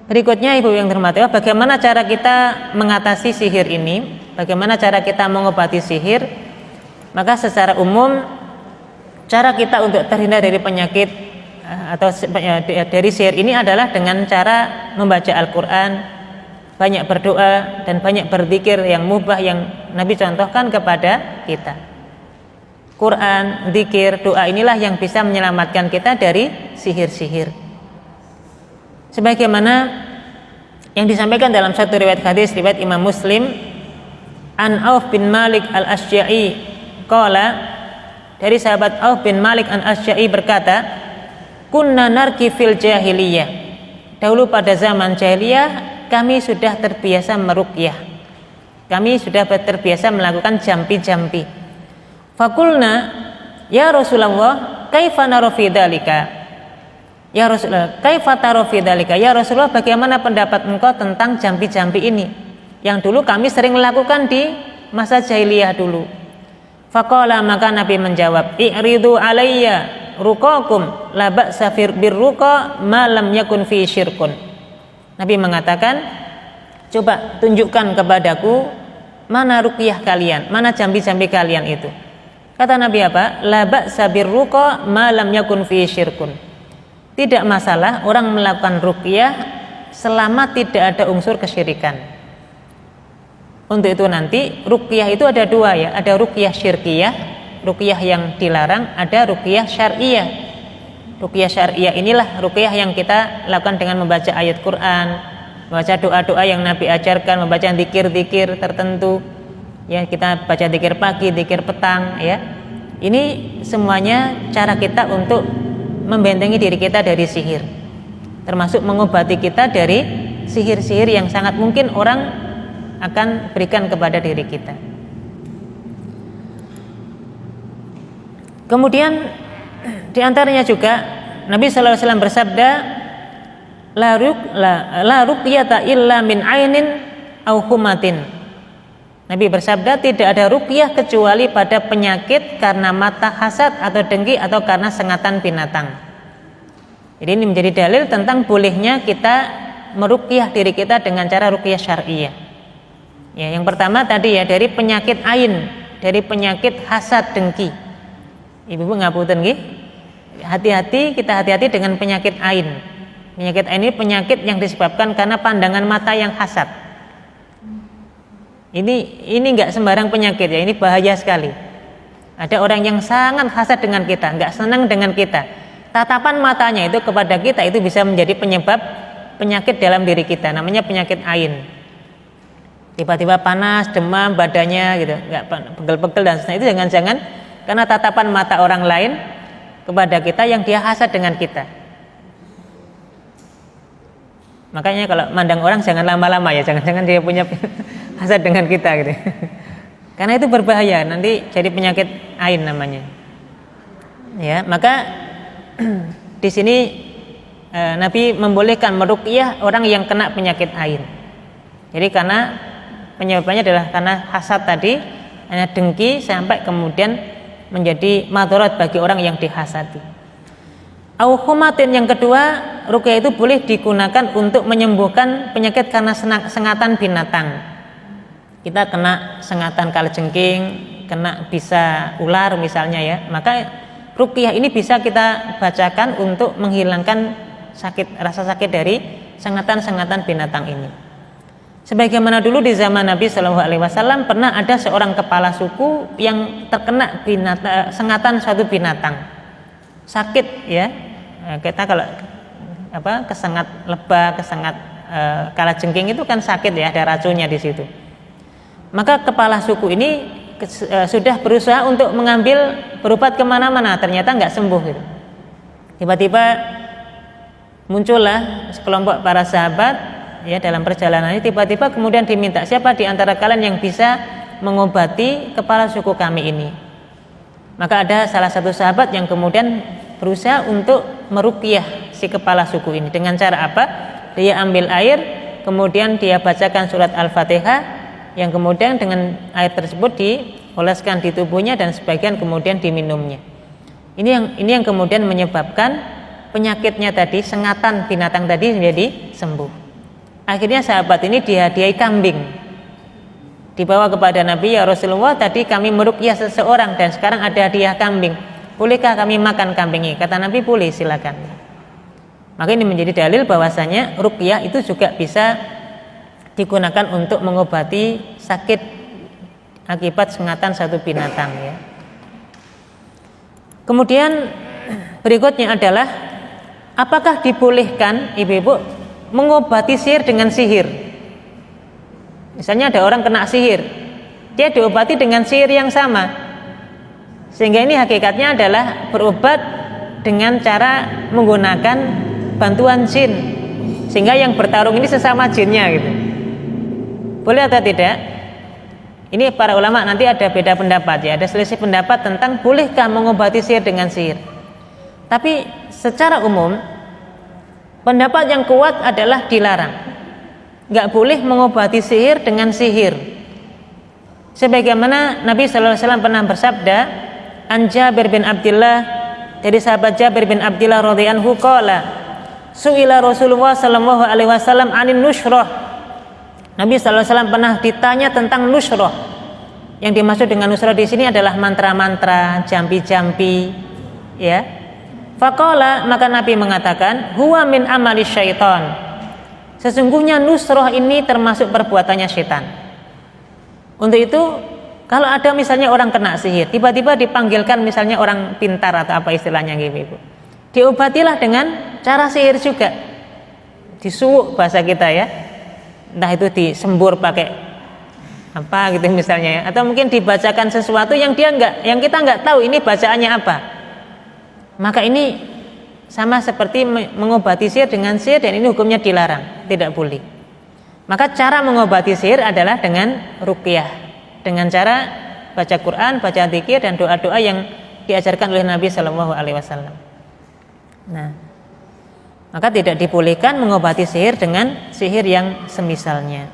Berikutnya Ibu yang terhormati, bagaimana cara kita mengatasi sihir ini? Bagaimana cara kita mengobati sihir? Maka secara umum cara kita untuk terhindar dari penyakit atau dari sihir ini adalah dengan cara membaca Al-Quran, banyak berdoa dan banyak berzikir yang mubah yang Nabi contohkan kepada kita. Quran, zikir, doa inilah yang bisa menyelamatkan kita dari sihir-sihir. Sebagaimana yang disampaikan dalam satu riwayat hadis riwayat Imam Muslim, an Auf bin Malik al-Asy'a'i qala, dari sahabat Auf bin Malik al-Asy'a'i berkata, kunna narki fil jahiliyah, dahulu pada zaman jahiliyah kami sudah terbiasa meruqyah, kami sudah terbiasa melakukan jampi-jampi. Fakulna ya Rasulullah kaifa nara fi dzalika, ya Rasulullah kaifa tara fi dzalika, ya Rasulullah bagaimana pendapat engkau tentang jampi-jampi ini yang dulu kami sering melakukan di masa jahiliyah dulu. Faqala, maka Nabi menjawab, i'ridu alayya ruqakum la ba'sa birruqa ma lam yakun fi syirkun. Nabi mengatakan, coba tunjukkan kepadaku mana ruqyah kalian, mana jambi-jambi kalian itu. Kata Nabi apa? La ba'sa birruqa ma lam yakun fi syirkun. Tidak masalah orang melakukan ruqyah selama tidak ada unsur kesyirikan. Untuk itu nanti ruqyah itu ada dua ya, ada ruqyah syirkiyah, ruqyah yang dilarang, ada ruqyah syar'iyah. Ruqyah syar'iyah inilah ruqyah yang kita lakukan dengan membaca ayat Quran, membaca doa-doa yang Nabi ajarkan, membaca zikir-zikir tertentu. Ya, kita baca zikir pagi, zikir petang ya. Ini semuanya cara kita untuk membentengi diri kita dari sihir. Termasuk mengobati kita dari sihir-sihir yang sangat mungkin orang akan berikan kepada diri kita. Kemudian diantaranya juga Nabi sallallahu alaihi wasallam bersabda, la ruqyata illa min ainin au humatin. Nabi bersabda, tidak ada ruqyah kecuali pada penyakit karena mata hasad atau dengki atau karena sengatan binatang. Jadi ini menjadi dalil tentang bolehnya kita meruqyah diri kita dengan cara ruqyah syar'iyah. Ya, yang pertama tadi ya, dari penyakit ain, dari penyakit hasad dengki. Ibu ngapunten nggih. Hati-hati, kita hati-hati dengan penyakit ain. Penyakit ain ini penyakit yang disebabkan karena pandangan mata yang hasad. Ini enggak sembarang penyakit ya, ini bahaya sekali. Ada orang yang sangat hasad dengan kita, enggak senang dengan kita. Tatapan matanya itu kepada kita itu bisa menjadi penyebab penyakit dalam diri kita, namanya penyakit ain. Tiba-tiba panas, demam badannya gitu, enggak pegel-pegel dan sebagainya. Itu jangan-jangan karena tatapan mata orang lain kepada kita yang dia hasad dengan kita. Makanya kalau mandang orang jangan lama-lama ya, jangan-jangan dia punya hasad dengan kita gitu. Karena itu berbahaya, nanti jadi penyakit ain namanya. Ya, maka di sini Nabi membolehkan meruqyah orang yang kena penyakit ain. Jadi karena penyebabnya adalah karena hasad tadi, hanya dengki sampai kemudian menjadi madharat bagi orang yang dihasadi. Au humatin, yang kedua, ruqyah itu boleh digunakan untuk menyembuhkan penyakit karena sengatan binatang. Kita kena sengatan kalajengking, kena bisa ular misalnya ya, maka ruqyah ini bisa kita bacakan untuk menghilangkan rasa sakit dari sengatan-sengatan binatang ini. Sebagaimana dulu di zaman Nabi Shallallahu Alaihi Wasallam pernah ada seorang kepala suku yang terkena sengatan suatu binatang, sakit ya. Kita kalau kesengat lebah, kesengat kalajengking itu kan sakit ya, ada racunnya di situ. Maka kepala suku ini sudah berusaha untuk mengambil berobat kemana-mana, ternyata nggak sembuh gitu. Tiba-tiba muncullah sekelompok para sahabat ya dalam perjalanan ini, tiba-tiba kemudian diminta, siapa di antara kalian yang bisa mengobati kepala suku kami ini? Maka ada salah satu sahabat yang kemudian berusaha untuk meruqyah si kepala suku ini. Dengan cara apa? Dia ambil air, kemudian dia bacakan surat Al-Fatihah, yang kemudian dengan air tersebut dioleskan di tubuhnya dan sebagian kemudian diminumnya. Ini yang kemudian menyebabkan penyakitnya tadi, sengatan binatang tadi menjadi sembuh. akhirnya sahabat ini dihadiahi kambing, dibawa kepada Nabi, ya Rasulullah, tadi kami meruqyah seseorang dan sekarang ada hadiah kambing, bolehkah kami makan kambing ini? Kata Nabi, boleh, silakan. Maka ini menjadi dalil bahwasanya ruqyah itu juga bisa digunakan untuk mengobati sakit akibat sengatan satu binatang, ya. Kemudian berikutnya adalah apakah dibolehkan ibu-ibu mengobati sihir dengan sihir? Misalnya ada orang kena sihir, dia diobati dengan sihir yang sama, sehingga ini hakikatnya adalah berobat dengan cara menggunakan bantuan jin, sehingga yang bertarung ini sesama jinnya gitu. Boleh atau tidak? Ini para ulama nanti ada beda pendapat, ya, ada selisih pendapat tentang bolehkah mengobati sihir dengan sihir. Tapi secara umum pendapat yang kuat adalah dilarang, nggak boleh mengobati sihir dengan sihir. Sebagaimana Nabi sallallahu alaihi wasallam pernah bersabda, an Jabir bin Abdullah, dari sahabat Jabir bin Abdullah radhiyallahu anhu, qala su'ila Rasulullah sallallahu alaihi wasallam anin nushrah. Nabi sallallahu alaihi wasallam pernah ditanya tentang nushrah. Yang dimaksud dengan nushrah di sini adalah mantra-mantra, jampi-jampi, ya. Faqala, maka Nabi mengatakan, huwa min amali syaitan. Sesungguhnya nushrah ini termasuk perbuatannya syaitan. Untuk itu, kalau ada misalnya orang kena sihir, tiba-tiba dipanggilkan misalnya orang pintar atau apa istilahnya gitu, diobatilah dengan cara sihir juga. Disuwuk bahasa kita, ya. Entah itu disembur pakai apa gitu misalnya, ya. Atau mungkin dibacakan sesuatu yang yang kita nggak tahu ini bacaannya apa. Maka ini sama seperti mengobati sihir dengan sihir, dan ini hukumnya dilarang, tidak boleh. Maka cara mengobati sihir adalah dengan ruqyah, dengan cara baca Quran, baca dzikir, dan doa-doa yang diajarkan oleh Nabi Shallallahu Alaihi Wasallam. Nah, maka tidak dibolehkan mengobati sihir dengan sihir yang semisalnya.